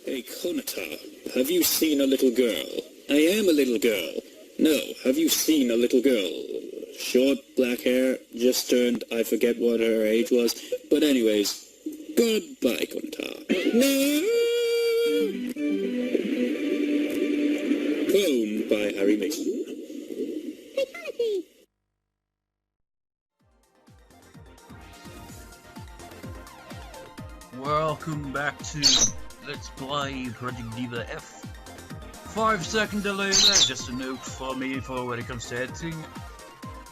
Hey, Konata, have you seen a little girl? I am a little girl. No, have you seen a little girl? Short, black hair, just turned, I forget what her age was. But anyways, goodbye, Konata. No! Phone by Harry Mason. Welcome back to Let's Play Project Diva F. 5-second delay there, just a note for me for when it comes to editing.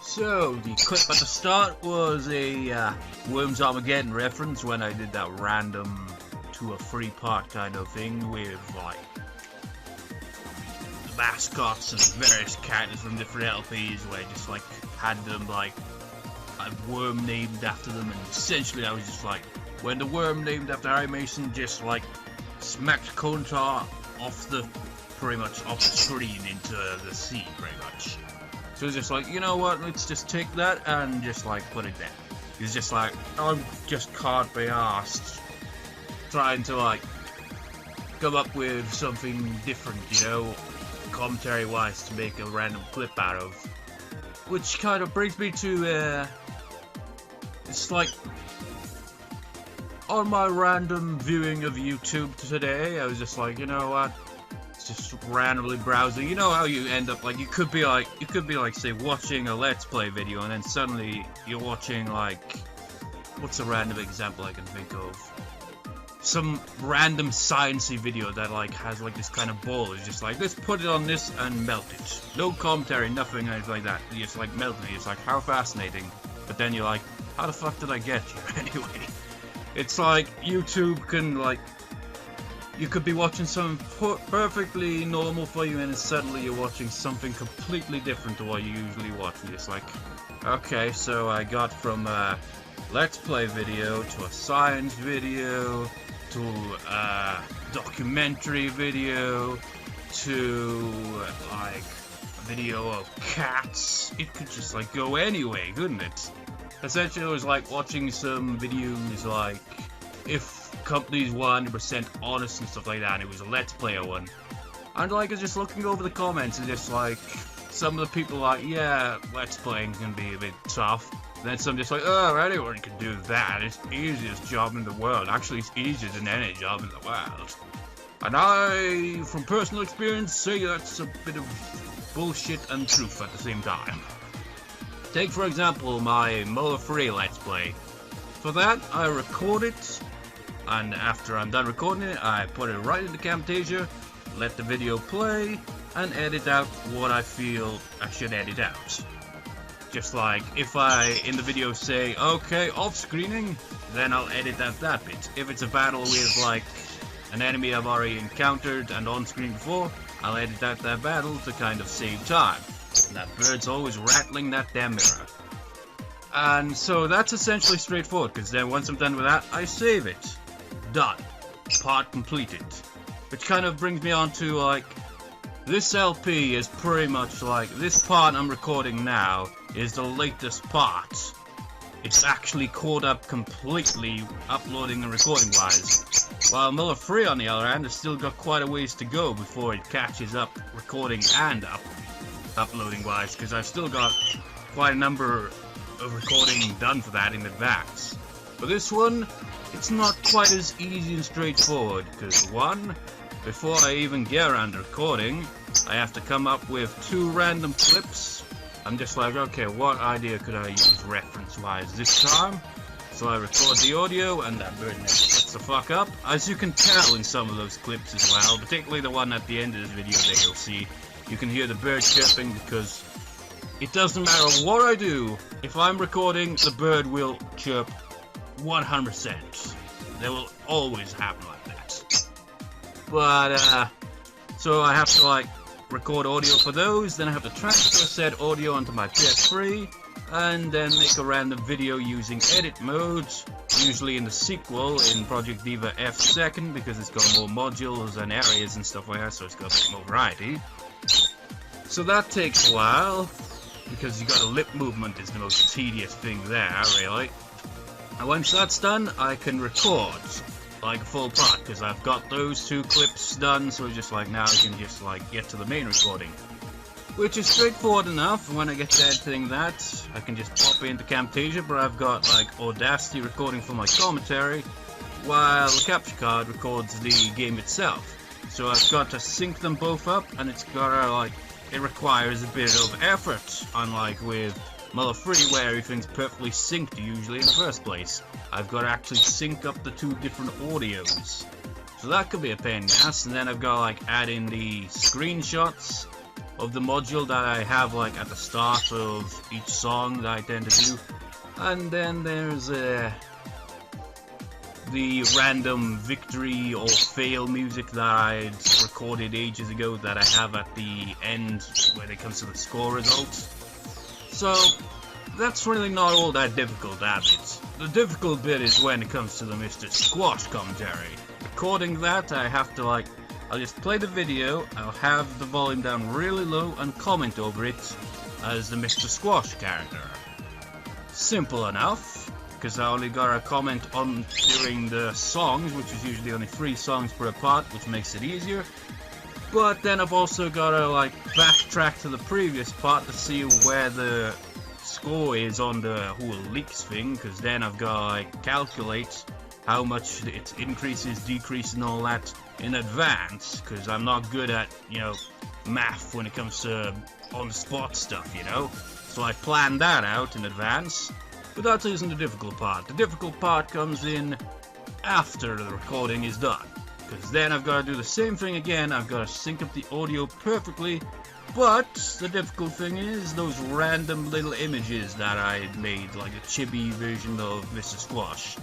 So, the clip at the start was a Worms Armageddon reference when I did that random to a free part kind of thing with like mascots and various characters from different LPs where I just like had them like a worm named after them, and essentially I was just like, when the worm named after Harry Mason just like smacked Konata off the screen into the sea pretty much. So it's just like, you know what, let's just take that and just like put it there. It's just like, I just can't be arsed trying to like come up with something different, you know, commentary wise, to make a random clip out of. Which kind of brings me to it's like, on my random viewing of YouTube today, I was just like, you know what, it's just randomly browsing. You know how you end up like, you could be like say watching a Let's Play video and then suddenly you're watching like, what's a random example I can think of? Some random sciencey video that like has like this kind of ball. It's just like, let's put it on this and melt it. No commentary, nothing, anything like that. You just like melting it. It's like, how fascinating. But then you're like, how the fuck did I get here anyway? It's like YouTube can like, you could be watching something perfectly normal for you and then suddenly you're watching something completely different to what you usually watch. And it's like, okay, so I got from a Let's Play video to a science video to a documentary video to like a video of cats. It could just like go anyway, couldn't it? Essentially, it was like watching some videos like if companies were 100% honest and stuff like that, and it was a Let's Player one. And like, I was just looking over the comments and just like, some of the people like, yeah, Let's Playing can be a bit tough. And then some just like, oh, anyone can do that. It's the easiest job in the world. Actually, it's easier than any job in the world. And I, from personal experience, say that's a bit of bullshit and truth at the same time. Take, for example, my Molar Free Let's Play. For that, I record it, and after I'm done recording it, I put it right into Camtasia, let the video play, and edit out what I feel I should edit out. Just like, if I, in the video, say, okay, off-screening, then I'll edit out that bit. If it's a battle with, like, an enemy I've already encountered and on-screen before, I'll edit out that battle to kind of save time. And that bird's always rattling that damn mirror. And so that's essentially straightforward, because then once I'm done with that, I save it. Done. Part completed. Which kind of brings me on to like, this LP is pretty much like, this part I'm recording now is the latest part. It's actually caught up completely, uploading and recording wise. While Miller Free on the other hand has still got quite a ways to go before it catches up recording and uploading wise, because I've still got quite a number of recording done for that in advance. For this one, it's not quite as easy and straightforward, because one, before I even get around to recording, I have to come up with 2 random clips. I'm just like, okay, what idea could I use reference wise this time? So I record the audio and that bird never shuts the fuck up. As you can tell in some of those clips as well, particularly the one at the end of this video that you'll see, you can hear the bird chirping, because it doesn't matter what I do, if I'm recording, the bird will chirp 100%. They will always happen like that. But, so I have to like record audio for those, then I have to transfer said audio onto my PS3, and then make a random video using edit modes, usually in the sequel in Project Diva F second, because it's got more modules and areas and stuff like that, so it's got a bit more variety. So that takes a while, because you got a lip movement is the most tedious thing there, really. And once that's done, I can record like a full part, because I've got those 2 clips done, so it's just like now I can just like get to the main recording. Which is straightforward enough. When I get to editing that, I can just pop into Camtasia, but I've got like Audacity recording for my commentary, while the capture card records the game itself. So I've got to sync them both up, and it's gotta like, it requires a bit of effort, unlike with Muller Free where everything's perfectly synced usually in the first place. I've got to actually sync up the 2 different audios. So that could be a pain in the ass, and then I've got to like add in the screenshots of the module that I have like at the start of each song that I tend to do. And then there's the random victory or fail music that I'd recorded ages ago that I have at the end when it comes to the score results. So that's really not all that difficult, it? The difficult bit is when it comes to the Mr. Squash commentary. Recording that, I have to like, I'll just play the video, I'll have the volume down really low and comment over it as the Mr. Squash character. Simple enough, because I only got a comment on during the songs, which is usually only 3 songs per part, which makes it easier. But then I've also got to like backtrack to the previous part to see where the score is on the whole leeks thing, because then I've got to like calculate how much it increases, decreases and all that in advance, because I'm not good at, you know, math when it comes to on-the-spot stuff, you know? So I plan that out in advance, but that isn't the difficult part. The difficult part comes in after the recording is done, because then I've got to do the same thing again. I've got to sync up the audio perfectly, but the difficult thing is those random little images that I made, like a chibi version of Mr. Squash,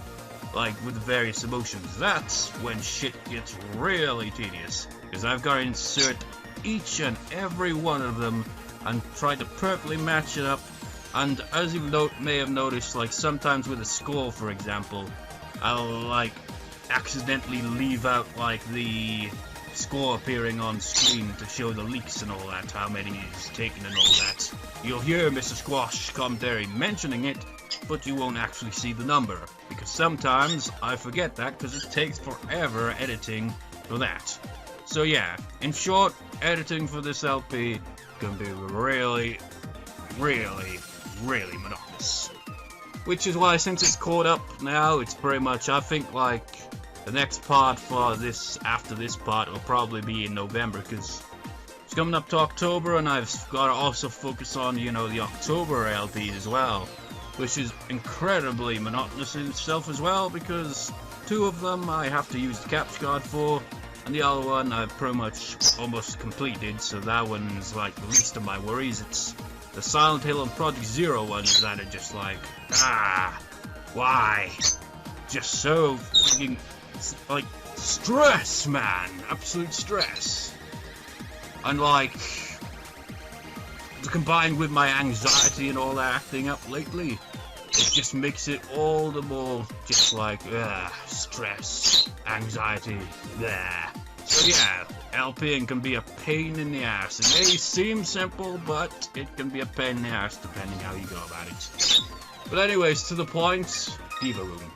like with the various emotions. That's when shit gets really tedious, because I've got to insert each and every one of them and try to perfectly match it up. And as you may have noticed, like sometimes with a score, for example, I'll like accidentally leave out like the score appearing on screen to show the leaks and all that, how many is taken and all that. You'll hear Mr. Squash commentary mentioning it, but you won't actually see the number, because sometimes I forget that because it takes forever editing for that. So yeah, in short, editing for this LP can be really monotonous. Which is why, since it's caught up now, it's pretty much, I think like the next part for this, after this part, will probably be in November, because it's coming up to October, and I've got to also focus on, you know, the October LP as well, which is incredibly monotonous in itself as well, because 2 of them I have to use the capture card for, and the other one I've pretty much almost completed, so that one's like the least of my worries. It's the Silent Hill and Project Zero ones that are just like, why? Just so freaking, like, stress, man. Absolute stress. And like, combined with my anxiety and all that acting up lately, it just makes it all the more just like, stress, anxiety, there. So yeah, LPing can be a pain in the ass. It may seem simple, but it can be a pain in the ass depending how you go about it. But anyways, to the point, Diva Room.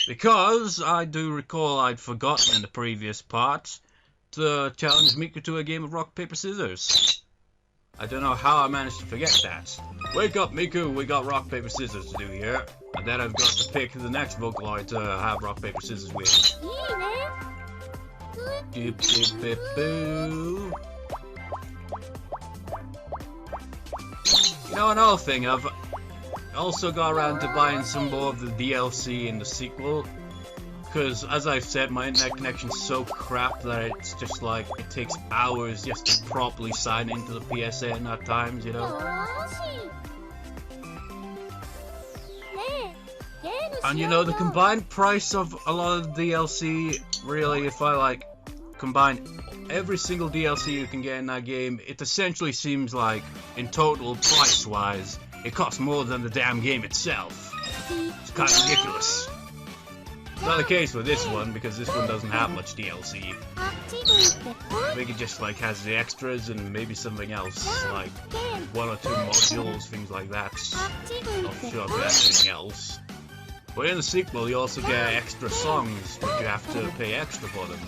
Because I do recall I'd forgotten in the previous part to challenge Miku to a game of rock, paper, scissors. I don't know how I managed to forget that. Wake up, Miku, we got rock, paper, scissors to do here. And then I've got to pick the next Vocaloid to have rock, paper, scissors with. Doop, doop, doop, boo. You know, another thing, I've also got around to buying some more of the DLC in the sequel. Because, as I've said, my internet connection's so crap that it's just like, it takes hours just to properly sign into the PSN at times, you know? And you know, the combined price of a lot of the DLC, really, if I like, combine every single DLC you can get in that game, it essentially seems like, in total, price-wise, it costs more than the damn game itself. It's kind of ridiculous. It's not the case with this one, because this one doesn't have much DLC. I think it just like has the extras and maybe something else, like 1 or 2 modules, things like that. Not sure if there's anything else. But in the sequel, you also get extra songs, but you have to pay extra for them.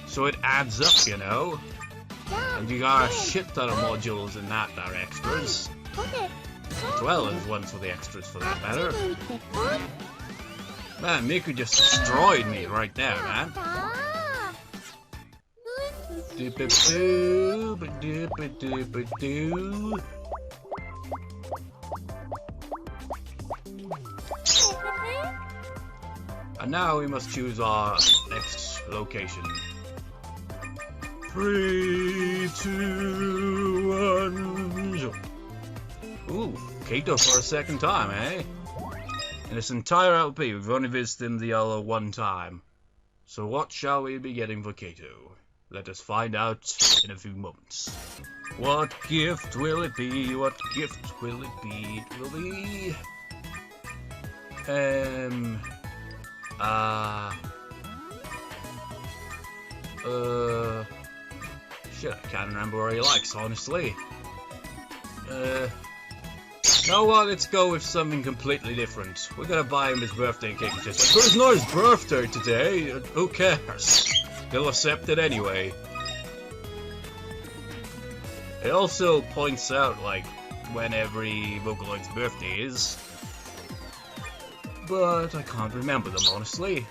So it adds up, you know? And you got a shit ton of modules in that are extras. As well as ones for the extras, for that matter. Man, Miku just destroyed me right there, man. And now we must choose our next location. 3, 2, 1. Ooh, Kaito for a second time, eh? In this entire LP, we've only visited the other one time. So what shall we be getting for Kaito? Let us find out in a few moments. What gift will it be? What gift will it be? It will be... Shit, I can't remember what he likes, honestly. You know what, let's go with something completely different. We're gonna buy him his birthday cake. It's just like, but it's not his birthday today, who cares? He'll accept it anyway. It also points out, like, when every Vocaloid's birthday is. But I can't remember them, honestly.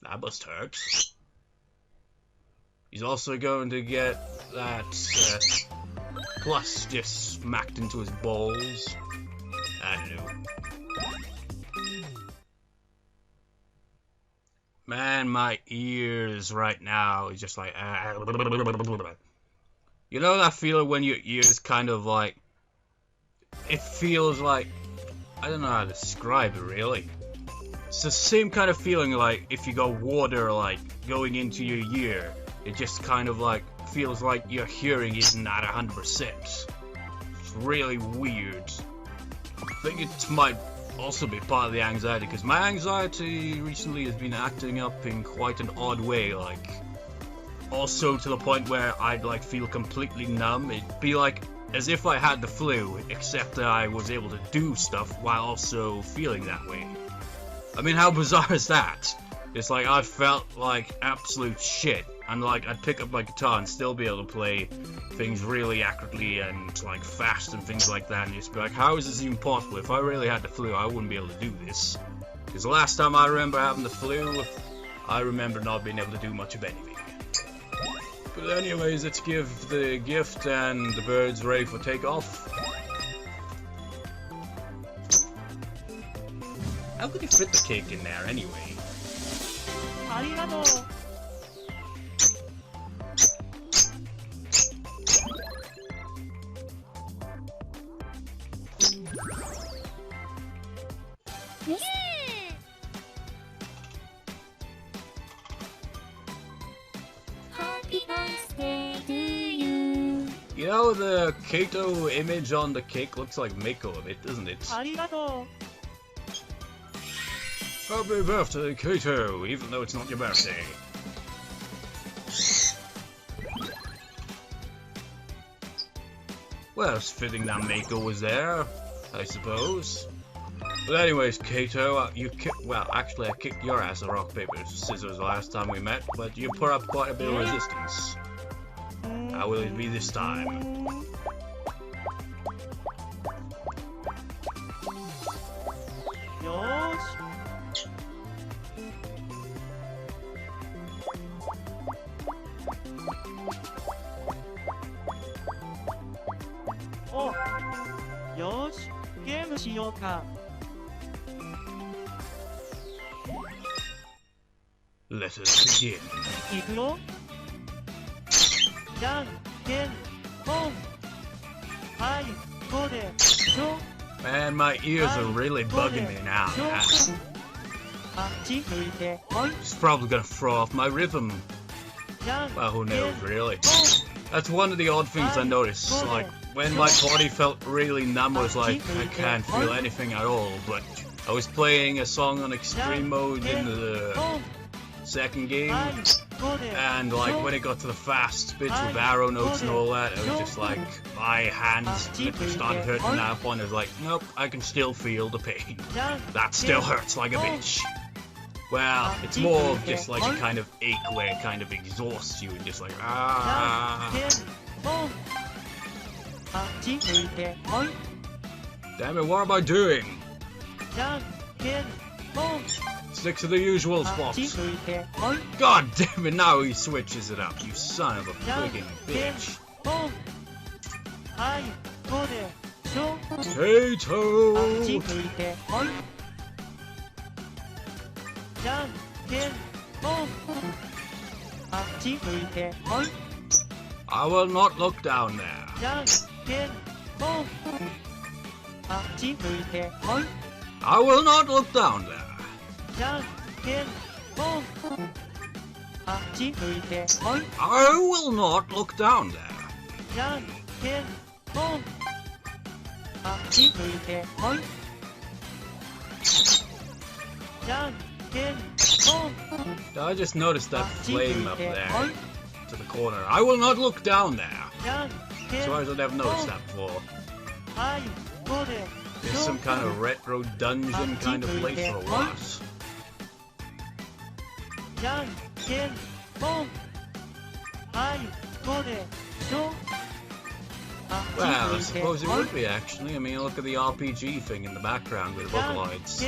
That must hurt. He's also going to get that plus just smacked into his balls. I don't know. Man, my ears right now is just like... You know that feeling when your ears kind of like... It feels like... I don't know how to describe it really. It's the same kind of feeling like if you got water like going into your ear. It just kind of like feels like your hearing isn't at 100%. It's really weird. I think it might also be part of the anxiety, because my anxiety recently has been acting up in quite an odd way, like also to the point where I'd like feel completely numb. It'd be like as if I had the flu, except that I was able to do stuff while also feeling that way. I mean, how bizarre is that? It's like I felt like absolute shit, and like I'd pick up my guitar and still be able to play things really accurately and like fast and things like that, and just be like, how is this even possible? If I really had the flu, I wouldn't be able to do this. Because the last time I remember having the flu, I remember not being able to do much of anything. But anyways, let's give the gift and the birds ready for takeoff. How could you fit the cake in there anyway? You know, the Kaito image on the cake looks like Miko a bit, doesn't it? Happy birthday, Kaito, even though it's not your birthday. Well, it's fitting that Mako was there, I suppose. But anyways, Kaito, well, actually I kicked your ass at rock, paper, scissors last time we met, but you put up quite a bit of resistance. How will it be this time? Let us begin. Man, my ears are really bugging me now. It's probably gonna throw off my rhythm. Well, who knows, really. That's one of the odd things I noticed. Like, when my body felt really numb, I was like, I can't feel anything at all. But I was playing a song on extreme mode in the second game, and like when it got to the fast bits with arrow notes and all that, it was just like my hands literally started hurting at that point. I was like, nope, I can still feel the pain. That still hurts like a bitch. Well, it's more of just like a kind of ache where it kind of exhausts you and just like, Damn it, what am I doing? Stick to the usual spots. God damn it, now he switches it up, you son of a friggin' bitch. Kaito! I will not look down there. I will not look down there. I will not look down there. I just noticed that flame up there to the corner. I will not look down there. So I never noticed that before. It's some kind of retro dungeon kind of place or what? Well, I suppose it would be actually. I mean, look at the RPG thing in the background with Vocaloids.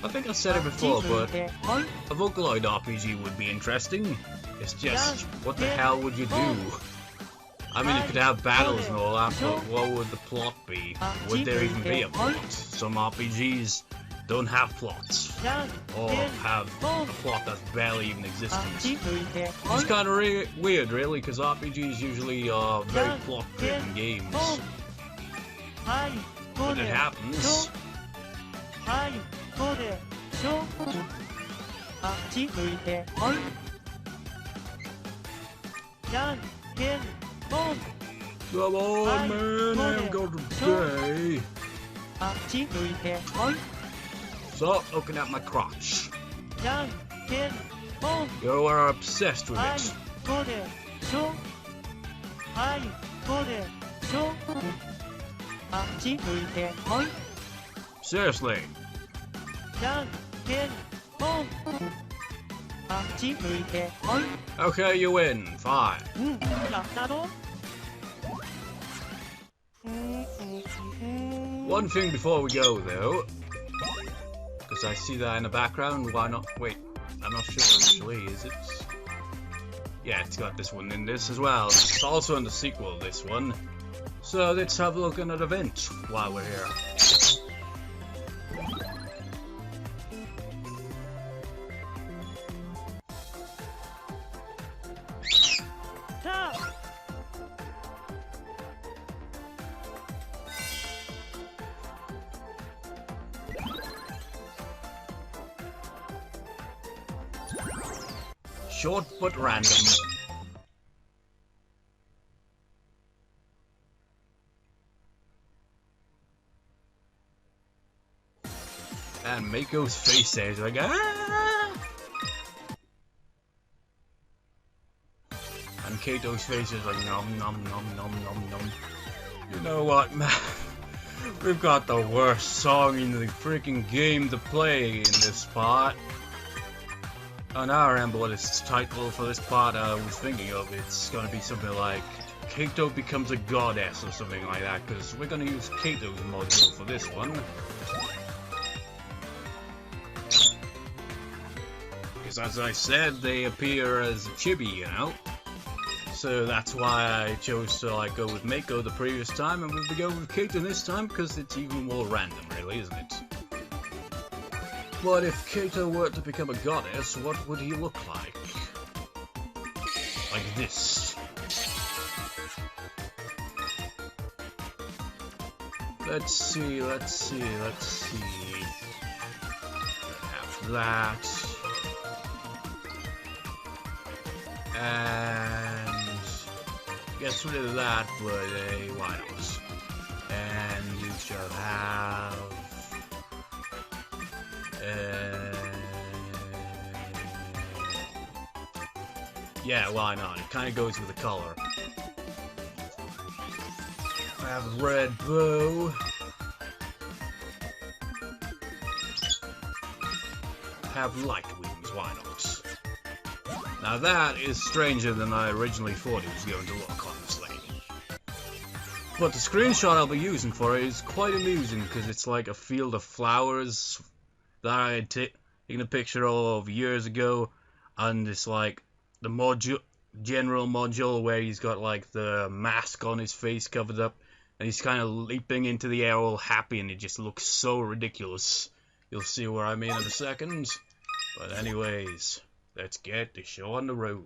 I think I said it before, but a Vocaloid RPG would be interesting. It's just, what the hell would you do? I mean, you could have battles and all that, but what would the plot be? Would there even be a plot? Some RPGs don't have plots, or have a plot that's barely even existent. It's kind of weird, really, because RPGs usually are very plot-driven games. But it happens. Come on, man, I've got to day. Stop looking at my crotch. You are obsessed with it. Seriously. Okay, you win. Fine. One thing before we go, though, because I see that in the background. Why not? Wait, I'm not sure actually. Is it? Yeah, it's got this one in this as well. It's also in the sequel, this one. So let's have a look at an event while we're here. Short but random. And Miko's face there is like, ah! And Kaito's face is like, nom nom nom nom nom nom. You know what, man? We've got the worst song in the freaking game to play in this part. Oh, now I remember what its title for this part I was thinking of. It's gonna be something like Kaito becomes a goddess or something like that, because we're gonna use Kaito's module for this one. Because as I said, they appear as a chibi, you know? So that's why I chose to like go with Miko the previous time, and we'll be going with Kaito this time, because it's even more random, really, isn't it? But if Kaito were to become a goddess, what would he look like? Like this. Let's see. Have that. And get rid of that, but why not? And you shall have Yeah, why not? It kind of goes with the color. I have a red bow. Have light wings, why not? Now that is stranger than I originally thought it was going to look, honestly. But the screenshot I'll be using for it is quite amusing because it's like a field of flowers that I had taken a picture of years ago, and it's like the general module where he's got like the mask on his face covered up, and he's kind of leaping into the air all happy, and it just looks so ridiculous. You'll see what I mean in a second. But anyways, let's get the show on the road.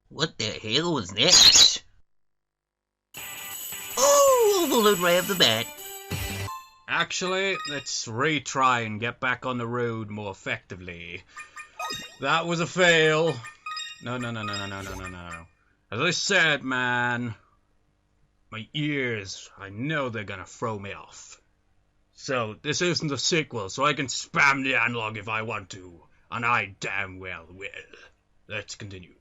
What the hell was that? Oh, overload right off the bat. Actually, let's retry and get back on the road more effectively. That was a fail. No. As I said, man, my ears, I know they're gonna throw me off. So, this isn't a sequel, so I can spam the analog if I want to. And I damn well will. Let's continue.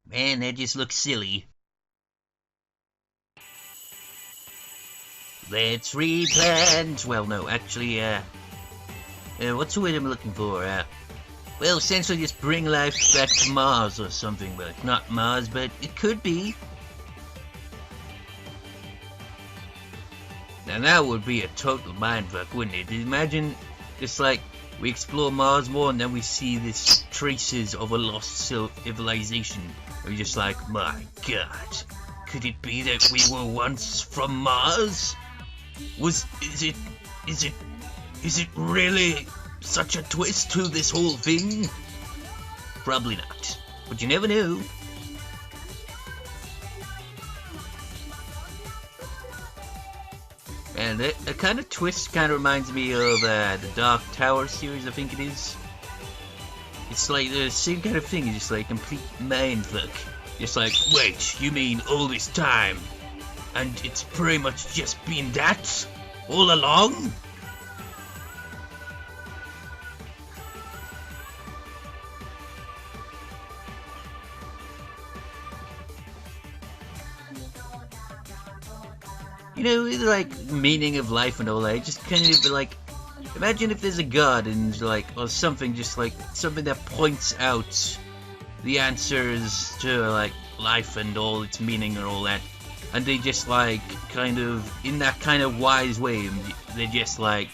Man, that just looks silly. Let's replant. Well, no, actually, what's the word I'm looking for? Well, essentially just bring life back to Mars or something. Well, it's not Mars, but it could be. Now that would be a total mindfuck, wouldn't it? Imagine just like we explore Mars more and then we see these traces of a lost civilization. We're just like, my god, could it be that we were once from Mars? Is it really such a twist to this whole thing? Probably not, but you never know. And a kind of twist kind of reminds me of the Dark Tower series, I think it is. It's like the same kind of thing, it's just like complete mindfuck. Just like, wait, you mean all this time? And it's pretty much just been that? All along? You know, like, meaning of life and all that, just kind of like, imagine if there's a god and like, or something, just like, something that points out the answers to like, life and all its meaning and all that, and they just like, kind of, in that kind of wise way, they just like,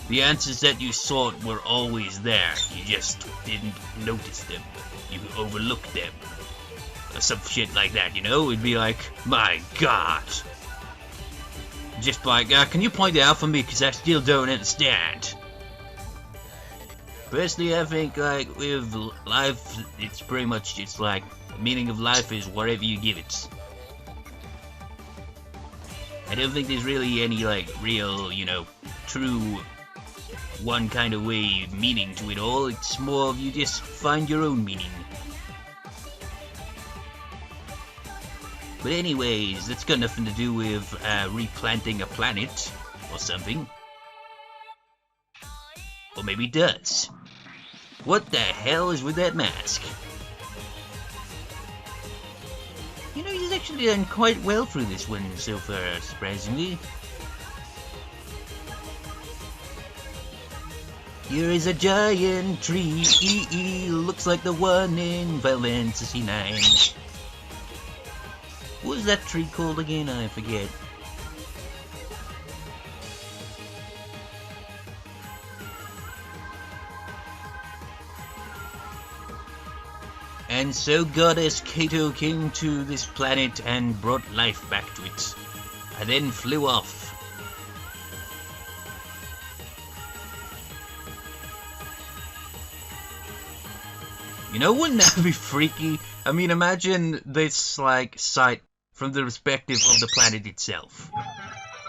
the answers that you sought were always there, you just didn't notice them, you overlooked them, or some shit like that, you know, it'd be like, my god. Just like, can you point it out for me, because I still don't understand. Personally, I think, like, with life, it's pretty much just like, the meaning of life is whatever you give it. I don't think there's really any, like, real, you know, true, one kind of way meaning to it all. It's more of you just find your own meaning. But anyways, that's got nothing to do with replanting a planet or something. Or maybe it does. What the hell is with that mask? You know, he's actually done quite well through this one so far, surprisingly. Here is a giant tree, looks like the one in Final Fantasy 9. What was that tree called again? I forget. And so Goddess Kaito came to this planet and brought life back to it, and then flew off. You know, wouldn't that be freaky? I mean, imagine this, like, sight from the perspective of the planet itself.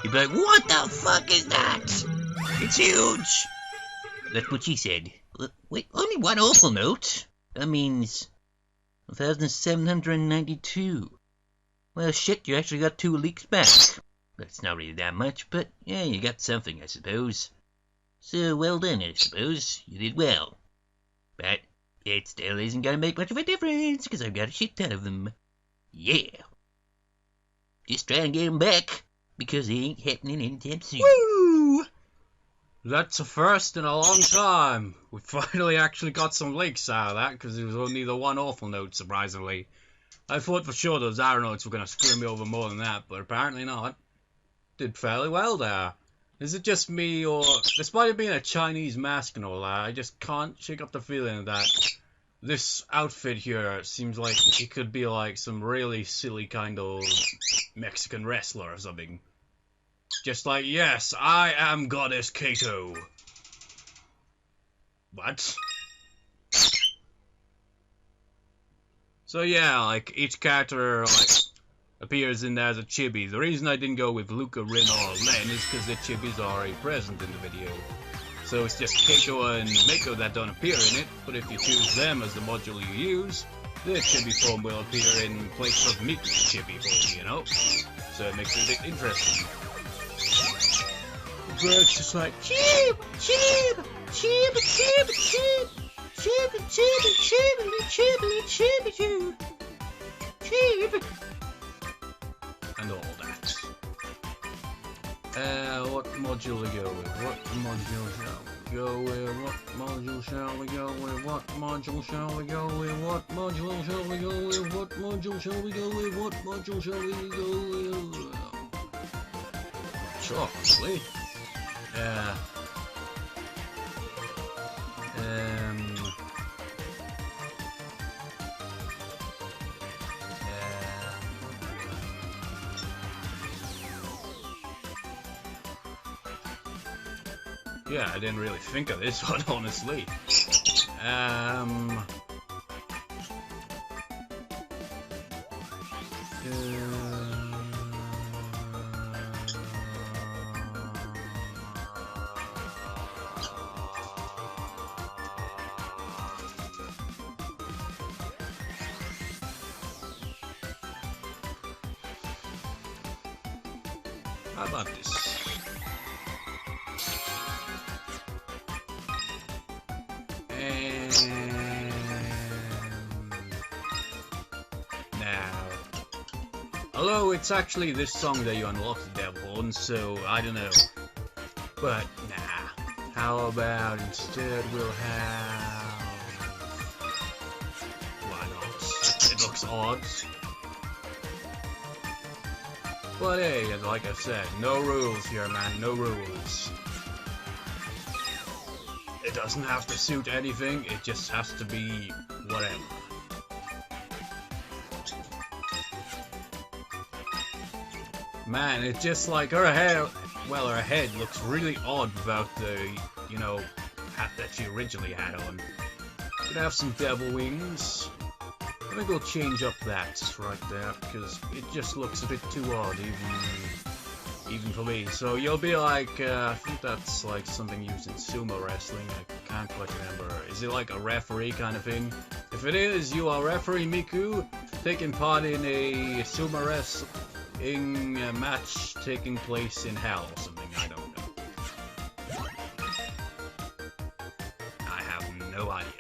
You'd be like, what the fuck is that? It's huge! That's what she said. Wait, only one awful note? That means 1,792. Well, shit, you actually got 2 leeks back. That's not really that much, but yeah, you got something, I suppose. So, well done, I suppose. You did well. But it still isn't gonna make much of a difference, because I've got a shit ton of them. Yeah. Just try and get them back, because they ain't happening anytime soon. Woo! That's a first in a long time. We finally actually got some leaks out of that, because there was only the one awful note, surprisingly. I thought for sure those arrow notes were going to screw me over more than that, but apparently not. Did fairly well there. Is it just me, or despite it being a Chinese mask and all that, I just can't shake up the feeling that this outfit here seems like it could be like some really silly kind of Mexican wrestler or something. Just like, yes, I am Goddess Kaito. What? So yeah, like, each character, like, appears in there as a chibi. The reason I didn't go with Luca, Rin, or Len is because the chibis are already present in the video. So it's just Kaito and Miku that don't appear in it, but if you choose them as the module you use, their chibi form will appear in place of Miku's chibi form, you know? So it makes it a bit interesting. The bird's just like, chib, chib, chib, chib, chib. Chibbly, chibbly, chibbly, chibbly, chibbly, chib, chib, and all that. What module to go with? What module shall we go with? What module shall we go with? What module shall we go with? What module shall we go with? What module shall we go with? What module shall we go with? Sure, obviously. Yeah, I didn't really think of this one, honestly. How about this? Now, although it's actually this song that you unlock the devil on, so I don't know. But nah, how about instead we'll have... Why not? It looks odd. But hey, like I said, no rules here, man, no rules. It doesn't have to suit anything, it just has to be whatever. Man, it's just like her hair, well, her head looks really odd without the, you know, hat that she originally had on. Could have some devil wings. I think we'll change up that right there, because it just looks a bit too odd, even for me. So you'll be like, I think that's like something used in sumo wrestling, I can't quite remember. Is it like a referee kind of thing? If it is, you are referee Miku, taking part in a sumo wrestling match taking place in hell or something, I don't know. I have no idea.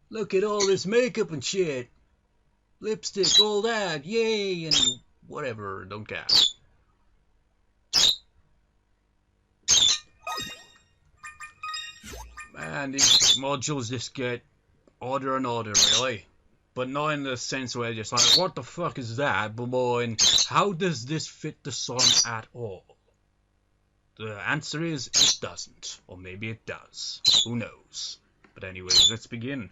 Look at all this makeup and shit. Lipstick, all that, yay, and whatever, don't care. Man, these modules just get odder and odder, really. But not in the sense where you're just like, what the fuck is that? But more in, how does this fit the song at all? The answer is, it doesn't. Or maybe it does. Who knows? But anyways, let's begin.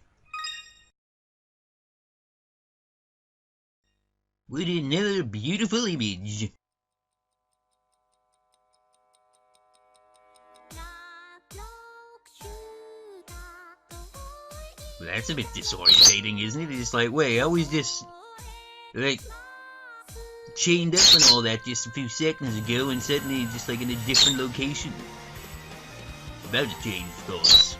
What another beautiful image. Well, that's a bit disorientating, isn't it? It's just like, wait, how is this, like, chained up and all that just a few seconds ago, and suddenly just like in a different location? About to change, of course.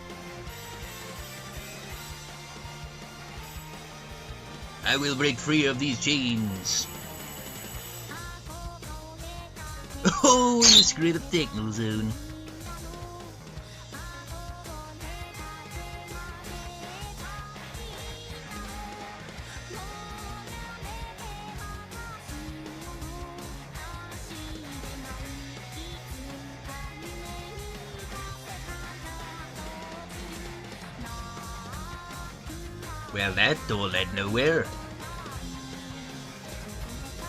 I will break free of these chains. Oh, you screwed up Techno Zone. Well, that door led nowhere.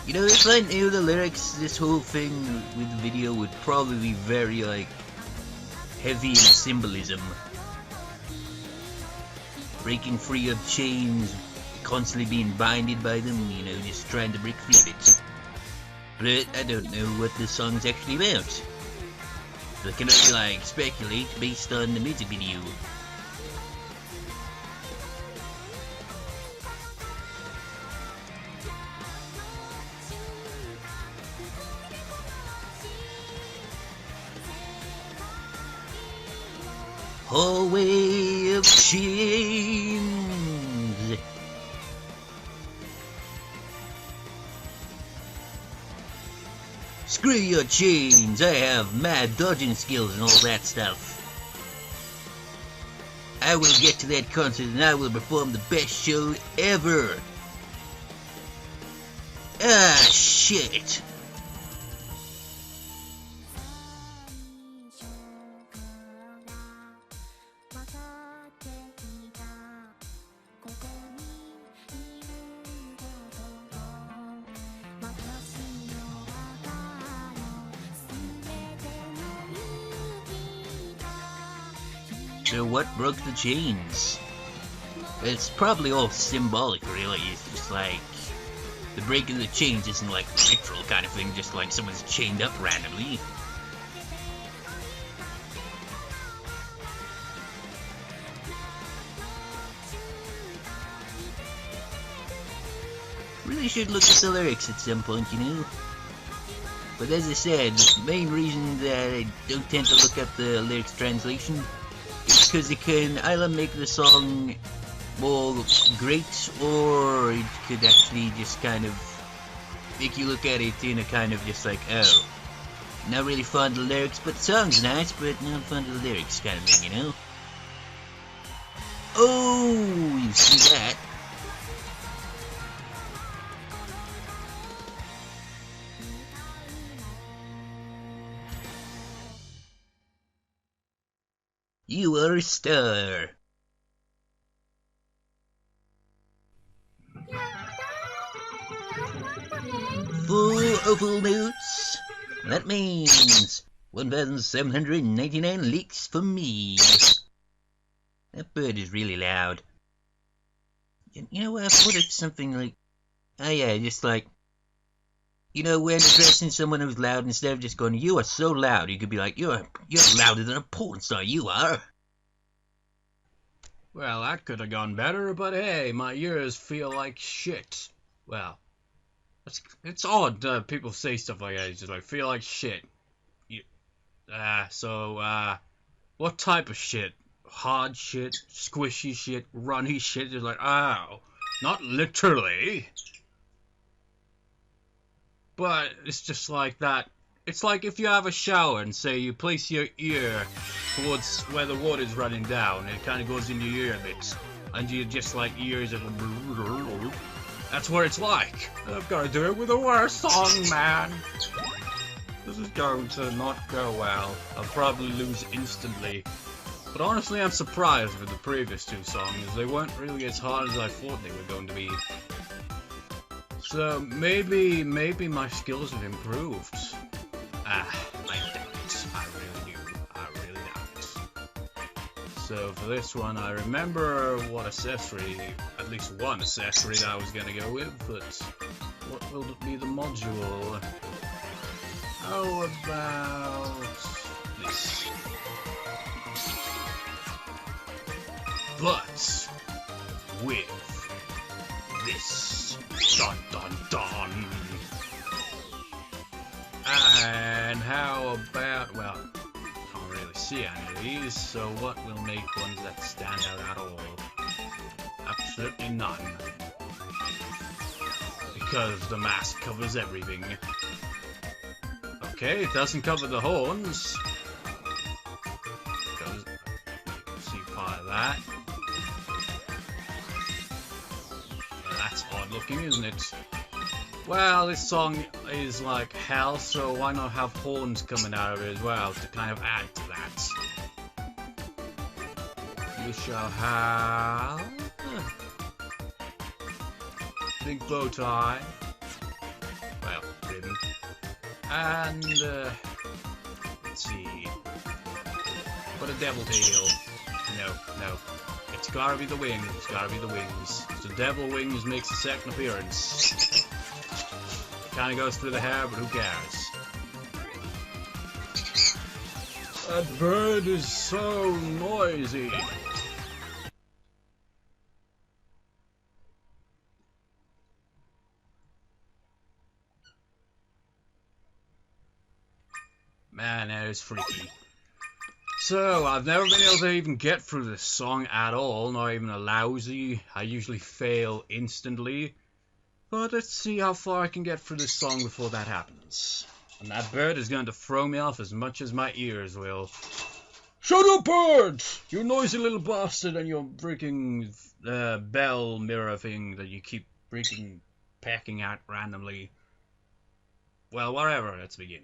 You know, if I knew the lyrics, this whole thing with the video would probably be very, like, heavy in symbolism. Breaking free of chains, constantly being binded by them, you know, just trying to break free of it. But I don't know what this song's actually about. So I can only, like, speculate based on the music video. Hallway of chains. Screw your chains, I have mad dodging skills and all that stuff. I will get to that concert and I will perform the best show ever. Ah, shit. So what broke the chains? It's probably all symbolic, really. It's just like the breaking of the chains isn't like literal kind of thing, just like someone's chained up randomly. Really should look at the lyrics at some point, you know. But as I said, the main reason that I don't tend to look up the lyrics translation is because it can either make the song more great, or it could actually just kind of make you look at it in a kind of just like, oh, not really fond of the lyrics, but the song's nice, but not fond of the lyrics kind of thing, you know? Oh, you see that? You are a star. Full notes. That means 1,799 leeks for me. That bird is really loud. You know what? I thought it's something like, oh yeah, just like, you know, when addressing someone who's loud, instead of just going, you are so loud, you could be like, you're louder than a porn star, you are. Well, that could have gone better, but hey, my ears feel like shit. Well, it's odd people say stuff like that, just like, feel like shit. What type of shit? Hard shit? Squishy shit? Runny shit? Just like, ow. Not literally. But it's just like that. It's like if you have a shower and say you place your ear towards where the water's running down, it kind of goes into your ear a bit, and you just like ears. That's what it's like. I've got to do it with a worse song, man. This is going to not go well. I'll probably lose instantly. But honestly, I'm surprised with the previous two songs. They weren't really as hard as I thought they were going to be. So maybe my skills have improved. I doubt. I really doubt. So for this one, I remember what accessory, at least one accessory that I was gonna go with, but what will be the module? How about this? But with this. Dun dun dun. And how about, well, can't really see any of these, so what will make ones that stand out at all? Absolutely none. because the mask covers everything. Okay, it doesn't cover the horns. See part of that. Yeah, that's odd looking, isn't it? Well, this song is like hell, so why not have horns coming out of it as well to kind of add to that? You shall have big bow tie. Well, didn't. And let's see. Put a devil tail. No. It's gotta be the wings. It's gotta be the wings. So devil wings makes a second appearance. Kinda goes through the hair, but who cares? That bird is so noisy. Man, that is freaky. So, I've never been able to even get through this song at all, not even a lousy. I usually fail instantly. But let's see how far I can get through this song before that happens. And that bird is going to throw me off as much as my ears will. Shut up, bird! You noisy little bastard and your freaking bell mirror thing that you keep freaking pecking at randomly. Well, whatever, let's begin.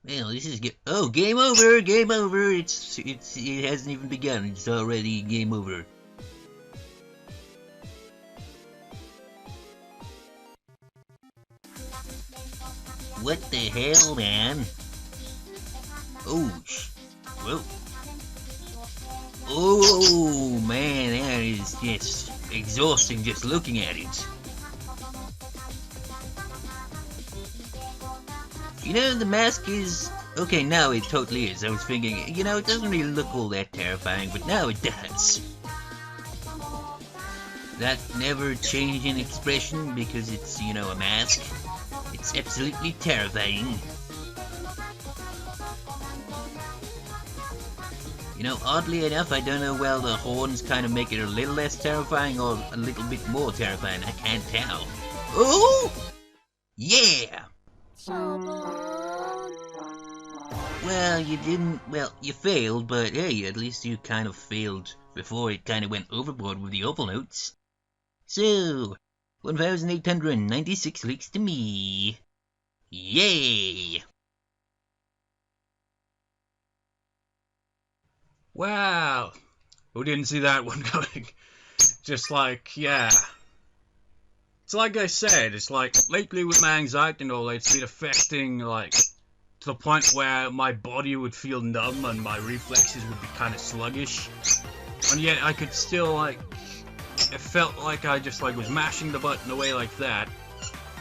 Well, this is oh, game over, game over. It hasn't even begun. It's already game over. What the hell, man? Oh, whoa. Oh, man, that is just exhausting just looking at it. You know, the mask is... Okay, now it totally is. I was thinking, you know, it doesn't really look all that terrifying, but now it does. That never changing expression because it's, you know, a mask. It's absolutely terrifying. You know, oddly enough, I don't know whether the horns kind of make it a little less terrifying or a little bit more terrifying. I can't tell. Oh! Yeah! Well, you didn't... Well, you failed, but hey, at least you kind of failed before it kind of went overboard with the opal notes. So, 1,896 leeks to me. Yay! Wow! Who didn't see that one coming? Just like, yeah. It's like I said, it's like, lately with my anxiety and all, it's been affecting, like, to the point where my body would feel numb and my reflexes would be kind of sluggish. And yet I could still, like, it felt like I just, like, was mashing the button away like that.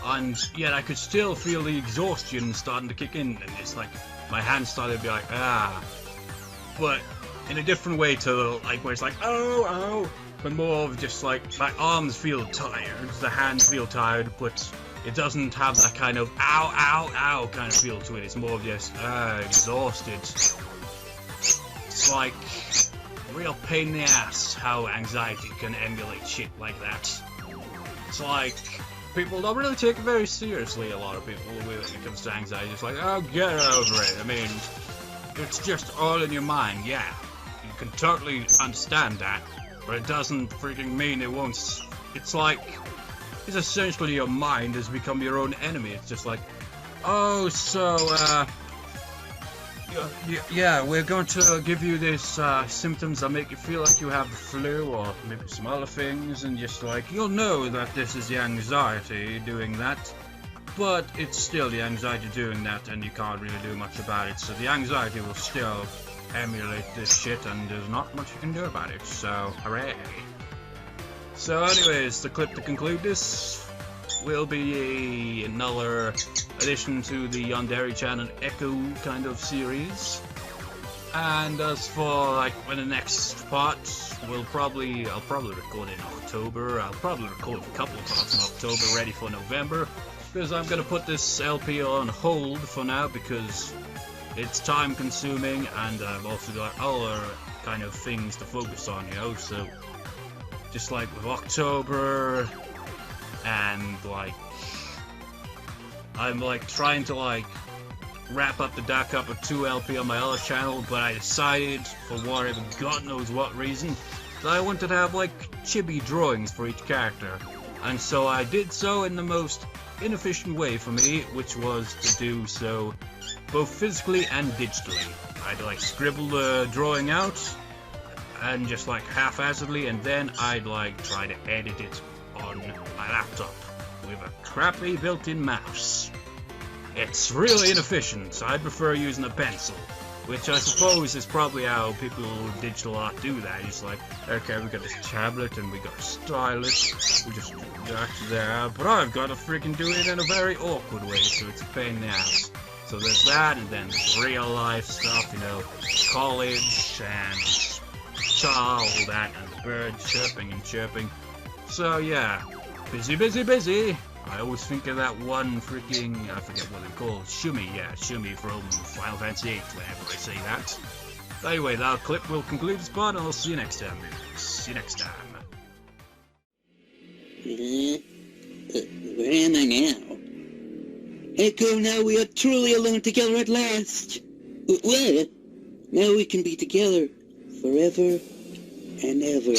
And yet I could still feel the exhaustion starting to kick in. And it's like, my hands started to be like, ah. But in a different way to, like, where it's like, oh. But more of just like, my arms feel tired, the hands feel tired, but it doesn't have that kind of ow kind of feel to it. It's more of just, exhausted. It's like, real pain in the ass how anxiety can emulate shit like that. It's like, people don't really take it very seriously, a lot of people, when it comes to anxiety. It's like, oh, get over it. I mean, it's just all in your mind, yeah. You can totally understand that. But it doesn't freaking mean it won't. It's like, it's essentially your mind has become your own enemy. It's just like, oh, so, yeah, we're going to give you these symptoms that make you feel like you have the flu or maybe some other things, and just like, you'll know that this is the anxiety doing that, but it's still the anxiety doing that, and you can't really do much about it. So the anxiety will still emulate this shit, and there's not much you can do about it, so hooray. So anyways, the clip to conclude this will be another addition to the Yandere-chan and Echo kind of series. And as for like when the next part, I'll probably record in October. I'll probably record a couple of parts in October ready for November, because I'm gonna put this LP on hold for now because it's time consuming, and I've also got other kind of things to focus on, you know, so just like with October, and like I'm like trying to like wrap up the Dark Up of 2 LP on my other channel, but I decided, for whatever God knows what reason, that I wanted to have like chibi drawings for each character. And so I did so in the most inefficient way for me, which was to do so both physically and digitally. I'd like scribble the drawing out, and just like half-assedly, and then I'd like try to edit it on my laptop with a crappy built-in mouse. It's really inefficient, so I prefer using a pencil, which I suppose is probably how people with digital art do that. It's like, okay, we got this tablet and we got a stylus, we just jack there, but I've got to freaking do it in a very awkward way, so it's a pain in the ass. So there's that, and then there's real life stuff, you know, college and all that, and the birds chirping and chirping. So yeah, busy, busy, busy. I always think of that one freaking, I forget what they're called, Shumi, yeah, Shumi from Final Fantasy VIII, whenever I say that. But anyway, that clip will conclude this part, and I'll see you next time, dudes. See you next time. Where am I now? Echo, now we are truly alone together at last. What? Now we can be together forever and ever.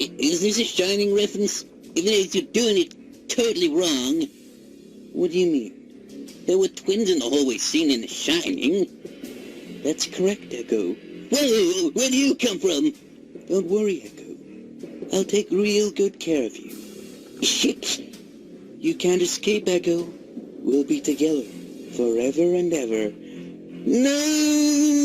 Is this a Shining reference? Even though you're doing it totally wrong. What do you mean? There were twins in the hallway seen in The Shining. That's correct, Echo. Whoa, where do you come from? Don't worry, Echo. I'll take real good care of you. You can't escape, Echo. We'll be together forever and ever. No!